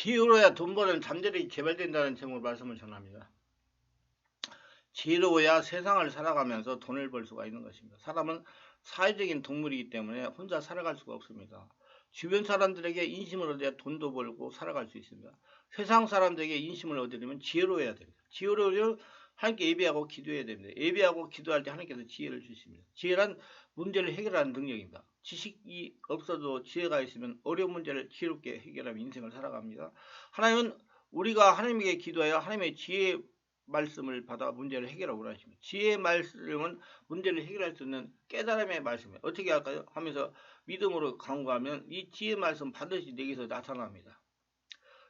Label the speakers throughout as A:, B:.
A: 지혜로워야 돈 버는 잠재력이 개발된다는 제목으로 말씀을 전합니다. 지혜로워야 세상을 살아가면서 돈을 벌 수가 있는 것입니다. 사람은 사회적인 동물이기 때문에 혼자 살아갈 수가 없습니다. 주변 사람들에게 인심을 얻어야 돈도 벌고 살아갈 수 있습니다. 세상 사람들에게 인심을 얻으려면 지혜로워야 됩니다. 지혜로우려면 하나님께 예배하고 기도해야 됩니다. 예배하고 기도할 때 하나님께서 지혜를 주십니다. 지혜란 문제를 해결하는 능력입니다. 지식이 없어도 지혜가 있으면 어려운 문제를 지혜롭게 해결하며 인생을 살아갑니다. 하나님은 우리가 하나님에게 기도하여 하나님의 지혜 말씀을 받아 문제를 해결하고 하십니다. 지혜의 말씀은 문제를 해결할 수 있는 깨달음의 말씀이에요. 어떻게 할까요? 하면서 믿음으로 간구하면 이 지혜 말씀 반드시 내게서 나타납니다.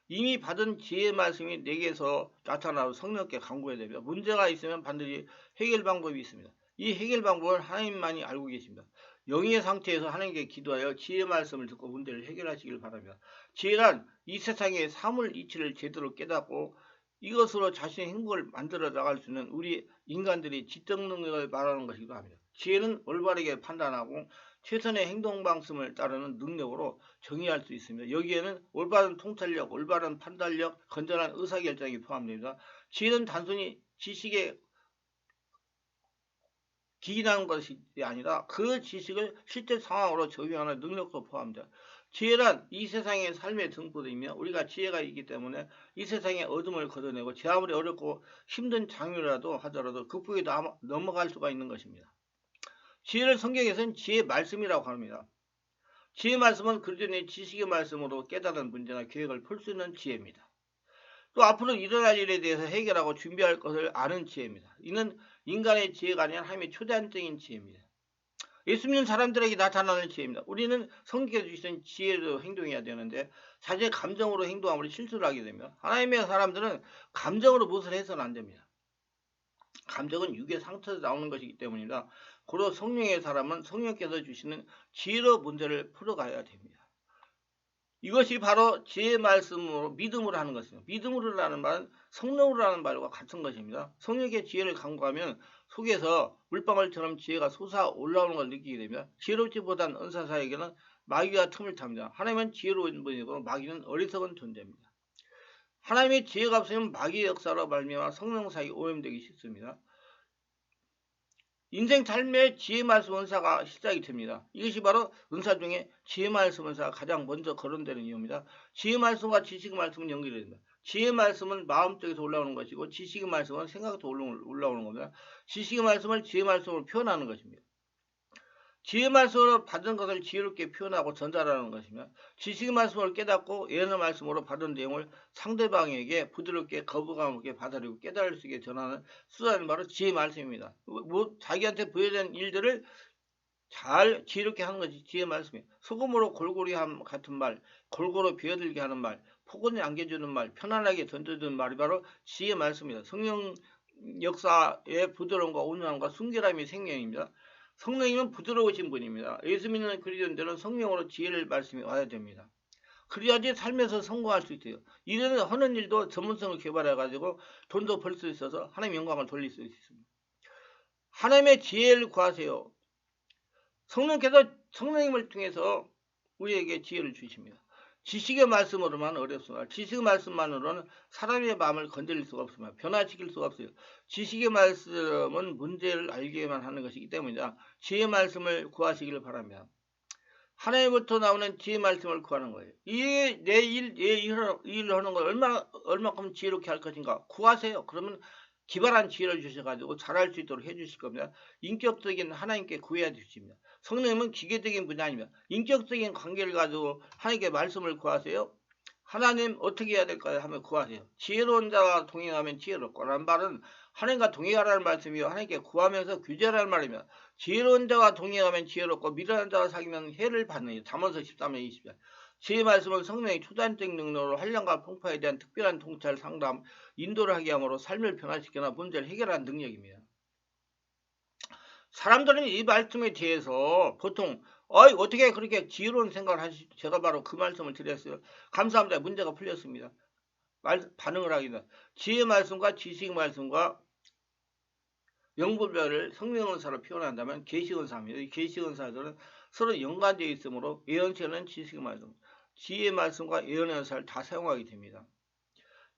A: 이미 받은 지혜의 말씀이 내게서 나타나서 성령께 간구해야 됩니다. 문제가 있으면 반드시 해결 방법이 있습니다. 이 해결 방법을 하나님만이 알고 계십니다. 영의 상태에서 하나님께 기도하여 지혜의 말씀을 듣고 문제를 해결하시길 바랍니다. 지혜란 이 세상의 사물 이치를 제대로 깨닫고 이것으로 자신의 행복을 만들어 나갈 수 있는 우리 인간들의 지적 능력을 말하는 것이기도 합니다. 지혜는 올바르게 판단하고 최선의 행동 방침을 따르는 능력으로 정의할 수 있습니다. 여기에는 올바른 통찰력, 올바른 판단력, 건전한 의사결정이 포함됩니다. 지혜는 단순히 지식에 기인하는 것이 아니라 그 지식을 실제 상황으로 적용하는 능력도 포함합니다. 지혜란 이 세상의 삶의 등불이며 우리가 지혜가 있기 때문에 이 세상의 어둠을 걷어내고 제 아무리 어렵고 힘든 장애라도 하더라도 극복에 넘어갈 수가 있는 것입니다. 지혜를 성경에서는 지혜의 말씀이라고 합니다. 지혜의 말씀은 그전의 지식의 말씀으로 깨달은 문제나 계획을 풀 수 있는 지혜입니다. 또 앞으로 일어날 일에 대해서 해결하고 준비할 것을 아는 지혜입니다. 이는 인간의 지혜가 아니라 하나님의 초대한적인 지혜입니다. 예수 믿는 사람들에게 나타나는 지혜입니다. 우리는 성경에 주신 지혜로 행동해야 되는데 자신의 감정으로 행동하면 실수를 하게 됩니다. 하나님의 사람들은 감정으로 무엇을 해서는 안 됩니다. 감정은 육의 상태에서 나오는 것이기 때문입니다. 고로 성령의 사람은 성령께서 주시는 지혜로 문제를 풀어가야 됩니다. 이것이 바로 지혜의 말씀으로 믿음으로 하는 것입니다. 믿음으로라는 말은 성령으로라는 말과 같은 것입니다. 성령의 지혜를 간구하면 속에서 물방울처럼 지혜가 솟아 올라오는 걸 느끼게 됩니다. 지혜롭지보단 은사사에게는 마귀가 틈을 탑니다. 하나님은 지혜로운 분이고 마귀는 어리석은 존재입니다. 하나님의 지혜가 없으면 마귀의 역사로 말미암아 성령 사이 오염되기 쉽습니다. 인생 삶의 지혜 말씀 은사가 시작이 됩니다. 이것이 바로 은사 중에 지혜 말씀 은사가 가장 먼저 거론되는 이유입니다. 지혜 말씀과 지식 말씀은 연결이 됩니다. 지혜 말씀은 마음속에서 올라오는 것이고 지식의 말씀은 생각부터 올라오는 겁니다. 지식의 말씀을 지혜 말씀으로 표현하는 것입니다. 지혜 말씀으로 받은 것을 지혜롭게 표현하고 전달하는 것이며 지식의 말씀을 깨닫고 예언의 말씀으로 받은 내용을 상대방에게 부드럽게 거부감 없게 받아들이고 깨달을 수 있게 전하는 수단이 바로 지혜의 말씀입니다. 자기한테 보여진 일들을 잘 지혜롭게 하는 것이 지혜의 말씀이에요. 소금으로 골고루 같은 말, 골고루 비어들게 하는 말, 폭언이 안겨주는 말, 편안하게 던져주는 말이 바로 지혜의 말씀입니다. 성령 역사의 부드러움과 온유함과 순결함이 생명입니다. 성령님은 부드러우신 분입니다. 예수 믿는 그리스도인들은 성령으로 지혜를 말씀이 와야 됩니다. 그래야지 삶에서 성공할 수 있어요. 일은 하는 일도 전문성을 개발해가지고 돈도 벌 수 있어서 하나님의 영광을 돌릴 수 있습니다. 하나님의 지혜를 구하세요. 성령께서 성령님을 통해서 우리에게 지혜를 주십니다. 지식의 말씀으로만 어렵습니다. 지식의 말씀만으로는 사람의 마음을 건드릴 수가 없습니다. 변화시킬 수가 없어요. 지식의 말씀은 문제를 알게만 하는 것이기 때문이다. 지혜의 말씀을 구하시기를 바랍니다. 하나님부터 나오는 지혜의 말씀을 구하는 거예요. 내 일을 하는 걸 얼마큼 지혜롭게 할 것인가 구하세요. 그러면 기발한 지혜를 주셔가지고 잘할 수 있도록 해주실 겁니다. 인격적인 하나님께 구해야 되십니다. 성령님은 기계적인 분이 아닙니다. 인격적인 관계를 가지고 하나님께 말씀을 구하세요. 하나님 어떻게 해야 될까요? 하면 구하세요. 지혜로운 자와 동행하면 지혜롭고 라는 말은 하나님과 동행하라는 말씀이요. 하나님께 구하면서 규제하라는 말입니다. 지혜로운 자와 동행하면 지혜롭고 미련한 자와 사귀면 해를 받는 잠언서 13장 20절. 지혜의 말씀은 성령의 초단적 능력으로 한량과 풍파에 대한 특별한 통찰, 상담, 인도를 하게 함으로 삶을 변화시키거나 문제를 해결하는 능력입니다. 사람들은 이 말씀에 대해서 보통 어떻게 그렇게 지혜로운 생각을 하시죠? 제가 바로 그 말씀을 드렸어요. 감사합니다. 문제가 풀렸습니다. 반응을 하기는 지혜의 말씀과 지식의 말씀과 영분별을 성령은사로 표현한다면 계시은사입니다. 이 계시은사들은 서로 연관되어 있으므로 예언체는 지식의 말씀, 지혜의 말씀과 예언의 은사를 다 사용하게 됩니다.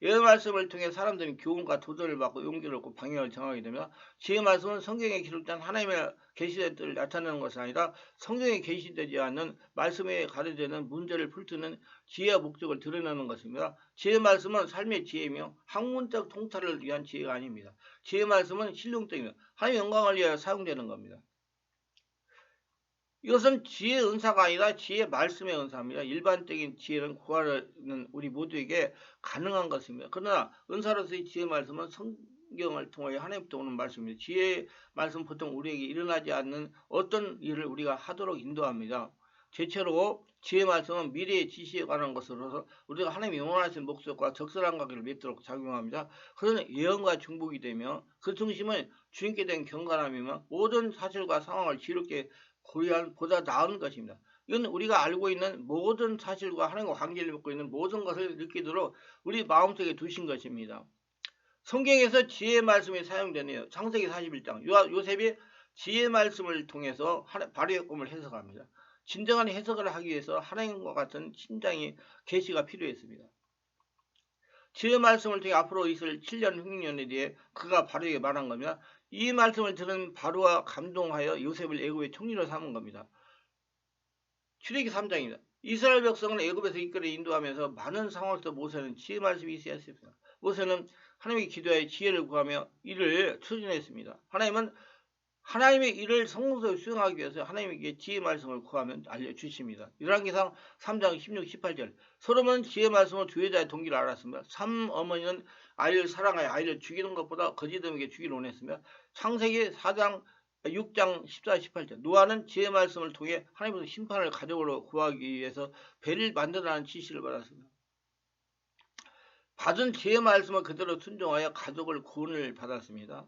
A: 예언 말씀을 통해 사람들이 교훈과 도전을 받고 용기를 얻고 방향을 정하게 됩니다. 지혜의 말씀은 성경에 기록된 하나님의 계시된 뜻을 나타내는 것이 아니라 성경에 계시되지 않는 말씀에 가려되는 문제를 풀뜨는 지혜의 목적을 드러내는 것입니다. 지혜의 말씀은 삶의 지혜이며 학문적 통달을 위한 지혜가 아닙니다. 지혜의 말씀은 실용적입니다. 하나님의 영광을 위하여 사용되는 겁니다. 이것은 지혜의 은사가 아니라 지혜의 말씀의 은사입니다. 일반적인 지혜는 구하는 우리 모두에게 가능한 것입니다. 그러나 은사로서의 지혜의 말씀은 성경을 통하여 하나님부터 오는 말씀입니다. 지혜의 말씀은 보통 우리에게 일어나지 않는 어떤 일을 우리가 하도록 인도합니다. 대체로 지혜의 말씀은 미래의 지시에 관한 것으로서 우리가 하나님의 영원하신 목적과 적절한 관계를 맺도록 작용합니다. 그러나 예언과 중복이 되며 그 중심은 주님께 대한 경건함이며 모든 사실과 상황을 지롭게 고려한 보다 나은 것입니다. 이건 우리가 알고 있는 모든 사실과 하나님과 관계를 맺고 있는 모든 것을 느끼도록 우리 마음속에 두신 것입니다. 성경에서 지혜의 말씀이 사용되네요. 창세기 41장 요셉이 지혜의 말씀을 통해서 바로의 꿈을 해석합니다. 진정한 해석을 하기 위해서 하나님과 같은 신장이 계시가 필요했습니다. 지혜의 말씀을 통해 앞으로 있을 7년 흉년에 대해 그가 바로에게 말한 겁니다. 이 말씀을 들은 바로가 감동하여 요셉을 애굽의 총리로 삼은 겁니다. 출애기 3장입니다. 이스라엘 백성을 애굽에서 이끌어 인도하면서 많은 상황에서 모세는 지혜의 말씀이 있어야 했습니다. 모세는 하나님의 기도하여 지혜를 구하며 이를 추진했습니다. 하나님은 하나님의 일을 성공적으로 수행하기 위해서 하나님에게 지혜의 말씀을 구하면 알려주십니다. 열왕기상 3장 16, 18절 솔로몬은 지혜의 말씀을 두 여자의 동기를 알았습니다. 어머니는 아이를 사랑하여 아이를 죽이는 것보다 거짓음에게 주기를 원했으며 창세기 6장 14, 18절 노아는 지혜의 말씀을 통해 하나님으로부터 심판을 가족으로 구하기 위해서 배를 만들라는 지시를 받았습니다. 받은 지혜의 말씀을 그대로 순종하여 가족을 구원을 받았습니다.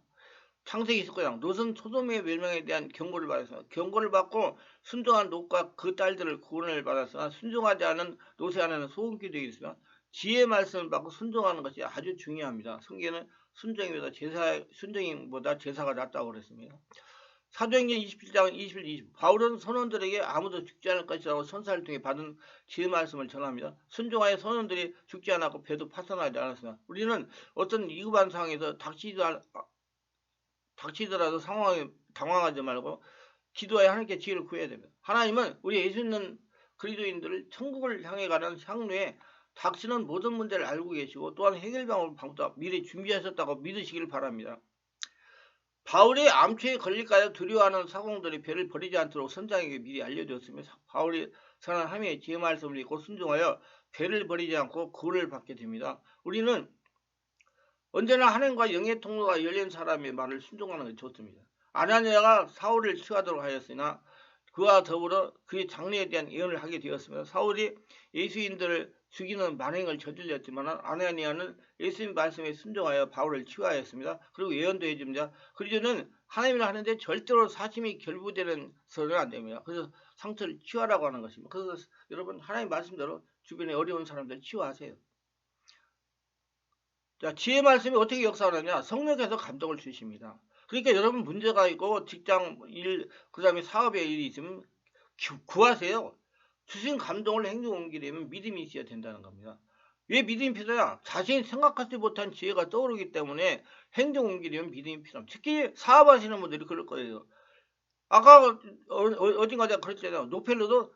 A: 창세기 19장 롯은 소돔의 멸망에 대한 경고를 받았습니다. 경고를 받고 순종한 롯과 그 딸들을 구원을 받았으나 순종하지 않은 롯의 아내는 소금기 되어 있으며 지혜의 말씀을 받고 순종하는 것이 아주 중요합니다. 성경에는 순종보다 제사가 낫다고 그랬습니다. 사도행전 27장 21-20 바울은 선원들에게 아무도 죽지 않을 것이라고 선사를 통해 받은 지혜의 말씀을 전합니다. 순종하여 선원들이 죽지 않았고 배도 파산하지 않았습니다. 우리는 어떤 위급한 상황에서 닥치더라도 상황에 당황하지 말고 기도하여 하나님께 지혜를 구해야 됩니다. 하나님은 우리 예수 믿는 그리스도인들을 천국을 향해 가는 향로에 닥치는 모든 문제를 알고 계시고 또한 해결 방법도 미리 준비하셨다고 믿으시길 바랍니다. 바울이 암초에 걸릴까요 두려워하는 사공들이 배를 버리지 않도록 선장에게 미리 알려주었으며 바울이 선한 하나님의 지혜 말씀을 읽고 순종하여 배를 버리지 않고 구원을 받게 됩니다. 우리는 언제나 하나님과 영의 통로가 열린 사람의 말을 순종하는 것이 좋습니다. 아나니아가 사울을 취하도록 하였으나 그와 더불어 그의 장래에 대한 예언을 하게 되었습니다. 사울이 예수인들을 죽이는 만행을 저질렀지만 아나니아는 예수님 말씀에 순종하여 바울을 치유하였습니다. 그리고 예언도 해줍니다. 그리고는 하나님을 하는데 절대로 사심이 결부되는 서는 안 됩니다. 그래서 상처를 치유하라고 하는 것입니다. 그래서 여러분 하나님 말씀대로 주변에 어려운 사람들 치유하세요. 자, 지혜 말씀이 어떻게 역사하느냐? 성령께서 감동을 주십니다. 그러니까 여러분 문제가 있고 직장 일, 그 다음에 사업에 일이 있으면 구하세요. 주신 감동을 행동 옮기려면 믿음이 있어야 된다는 겁니다. 왜 믿음이 필요하냐? 자신이 생각하지 못한 지혜가 떠오르기 때문에 행동 옮기려면 믿음이 필요합니다. 특히 사업하시는 분들이 그럴 거예요. 아까 어딘가 제가 그랬잖아요. 노펠로도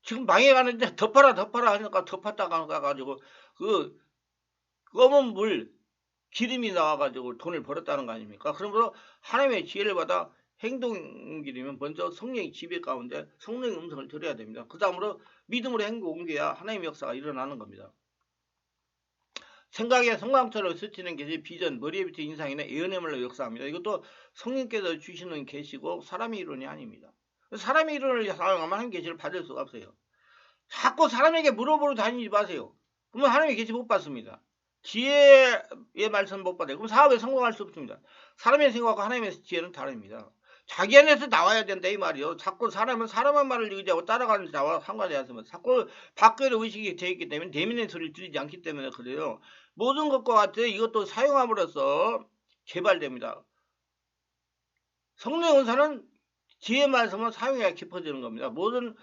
A: 지금 망해가는데 덮어라 하니까 덮었다가 가가지고 그 검은 물 기름이 나와가지고 돈을 벌었다는 거 아닙니까? 그러므로 하나님의 지혜를 받아 행동 옮기려면 먼저 성령의 지배 가운데 성령의 음성을 들어야 됩니다. 그 다음으로 믿음으로 행동 옮겨야 하나님의 역사가 일어나는 겁니다. 생각에 성광처럼 스치는 계시 비전, 머리에 비친 인상이나 예언의 말로 역사합니다. 이것도 성령께서 주시는 계시고 사람의 이론이 아닙니다. 사람의 이론을 사용하면 하나님 계시를 받을 수가 없어요. 자꾸 사람에게 물어보러 다니지 마세요. 그러면 하나님의 계시 못 받습니다. 지혜의 말씀 못 받아요. 그럼 사업에 성공할 수 없습니다. 사람의 생각과 하나님의 지혜는 다릅니다. 자기 안에서 나와야 된다 이 말이요. 자꾸 사람은 사람의 말을 의지하고 따라가는 자와 상관이 없습니다. 자꾸 밖으로 의식이 되어 있기 때문에 내면의 소리를 들리지 않기 때문에 그래요. 모든 것과 같이 이것도 사용함으로써 개발됩니다. 성령의 은사는 지혜의 말씀을 사용해야 깊어지는 겁니다. 모든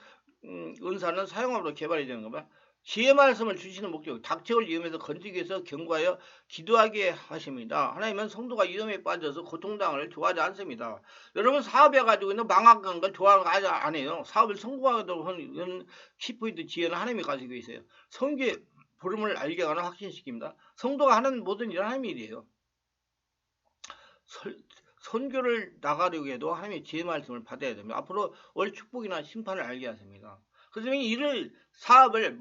A: 은사는 사용함으로 개발이 되는 겁니다. 지혜 말씀을 주시는 목적, 닥쳐올 위험에서 건지기 위해서 경고하여 기도하게 하십니다. 하나님은 성도가 위험에 빠져서 고통당을 좋아하지 않습니다. 여러분 사업해 가지고 있는 망각한 걸 좋아하지 않아요. 사업을 성공하도록 하는 키포인트 지혜는 하나님이 가지고 있어요. 성교의 부름을 알게 하는 확신시킵니다. 성도가 하는 모든 일은 하나님의 일이에요. 선교를 나가려고 해도 하나님의 지혜 말씀을 받아야 됩니다. 앞으로 올 축복이나 심판을 알게 하십니다. 그래서 이 일을, 사업을,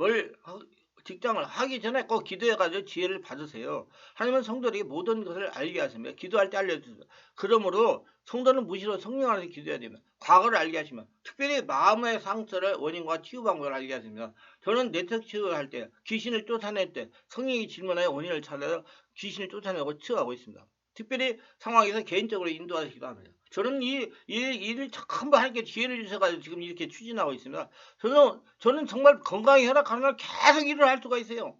A: 직장을 하기 전에 꼭 기도해가지고 지혜를 받으세요. 하나님은 성도에게 모든 것을 알게 하십니다. 기도할 때 알려주세요. 그러므로 성도는 무시로 성령 안에서 기도해야 됩니다. 과거를 알게 하시면, 특별히 마음의 상처를 원인과 치유 방법을 알게 하십니다. 저는 내적 치유를 할 때, 귀신을 쫓아낼 때 성령이 질문하여 원인을 찾아서 귀신을 쫓아내고 치유하고 있습니다. 특별히 상황에서 개인적으로 인도하시기도 합니다. 저는 이 일을 전부 하나님께 기회를 주셔가지고 지금 이렇게 추진하고 있습니다. 저는 정말 건강히 혈압하는 날 계속 일을 할 수가 있어요.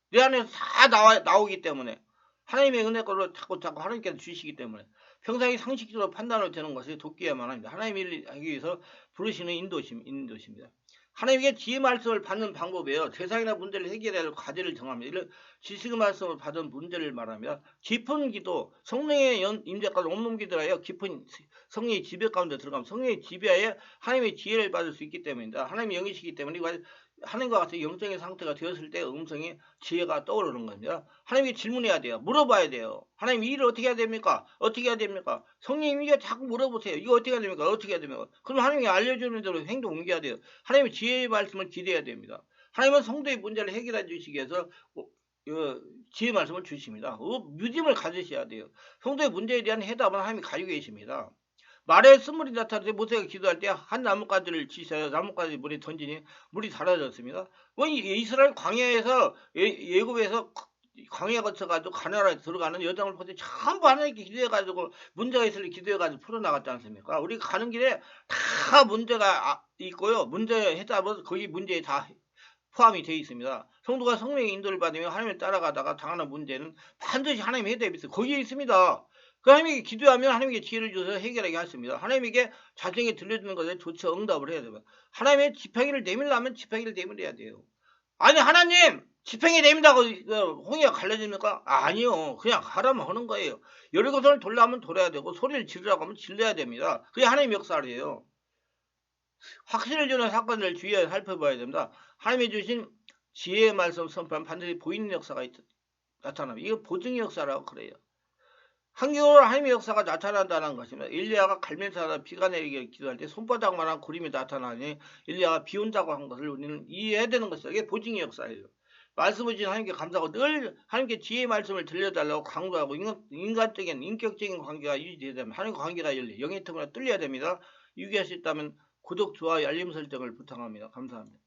A: 내 안에서 다 나오기 때문에. 하나님의 은혜로 자꾸 하나님께서 주시기 때문에. 평상시 상식적으로 판단을 되는 것을 돕기야만 합니다. 하나님의 일을 하기 위해서 부르시는 인도십니다. 하나님께 지혜 말씀을 받는 방법이에요. 세상이나 문제를 해결해야 할 과제를 정합니다. 이런 지식의 말씀을 받은 문제를 말하며 깊은 기도, 성령의 임재까지 온몸 기도하여 깊은 성령의 지배 가운데 들어가면 성령의 지배하에 하나님의 지혜를 받을 수 있기 때문입니다. 하나님의 영이시기 때문에 하나님과 같은 영적인 상태가 되었을 때 음성의 지혜가 떠오르는 겁니다. 하나님께 질문해야 돼요. 물어봐야 돼요. 하나님 이 일을 어떻게 해야 됩니까? 어떻게 해야 됩니까? 성령님이 자꾸 물어보세요. 이거 어떻게 해야 됩니까? 어떻게 해야 됩니까? 그럼 하나님이 알려주는 대로 행동 옮겨야 돼요. 하나님의 지혜의 말씀을 기대해야 됩니다. 하나님은 성도의 문제를 해결해 주시기 위해서 지혜 말씀을 주십니다. 믿음을 가지셔야 돼요. 성도의 문제에 대한 해답은 하나님이 가지고 계십니다. 말에 쓴물이 나타날 때 모세가 기도할 때 한 나뭇가지를 치셔서 나뭇가지 물에 던지니 물이 사라졌습니다. 이스라엘 광야에서 예굽에서 광야 거쳐가지고 가나안에 들어가는 여정을 볼 때 전부 하나님께 기도해가지고 문제가 있을 때 기도해가지고 풀어나갔지 않습니까? 우리가 가는 길에 다 문제가 있고요. 문제 해답은 거기 문제에 다 포함이 되어 있습니다. 성도가 성령의 인도를 받으며 하나님을 따라가다가 당하는 문제는 반드시 하나님의 해답이 있어요. 거기에 있습니다. 그 하나님에게 기도하면 하나님에게 지혜를 주셔서 해결하게 하십니다. 하나님에게 자신에게 들려주는 것에 조처 응답을 해야 됩니다. 하나님의 지팡이를 내밀려면 지팡이를 내밀어야 돼요. 아니 하나님 지팡이 내민다고 홍해가 갈라집니까? 아니요. 그냥 하라면 하는 거예요. 여러 것을 돌라면 돌아야 되고 소리를 지르라고 하면 질러야 됩니다. 그게 하나님의 역사예요. 확신을 주는 사건을 주의하여 살펴봐야 됩니다. 하나님이 주신 지혜의 말씀 선포하면 반드시 보이는 역사가 나타납니다. 이거 보증의 역사라고 그래요. 한겨울 하나님의 역사가 나타난다는 것입니다. 일리야가 갈멜산에서 하다 비가 내리기를 기도할 때 손바닥만한 구름이 나타나니 일리야가 비 온다고 한 것을 우리는 이해해야 되는 것이죠. 이게 보증의 역사예요. 말씀을 주신 하나님께 감사하고 늘 하나님께 지혜의 말씀을 들려달라고 강조하고 인간적인 인격적인 관계가 유지돼야 됩니다. 하나님과 관계가 열려 영의 통로 뚫려야 됩니다. 유기할 수 있다면 구독, 좋아요, 알림 설정을 부탁합니다. 감사합니다.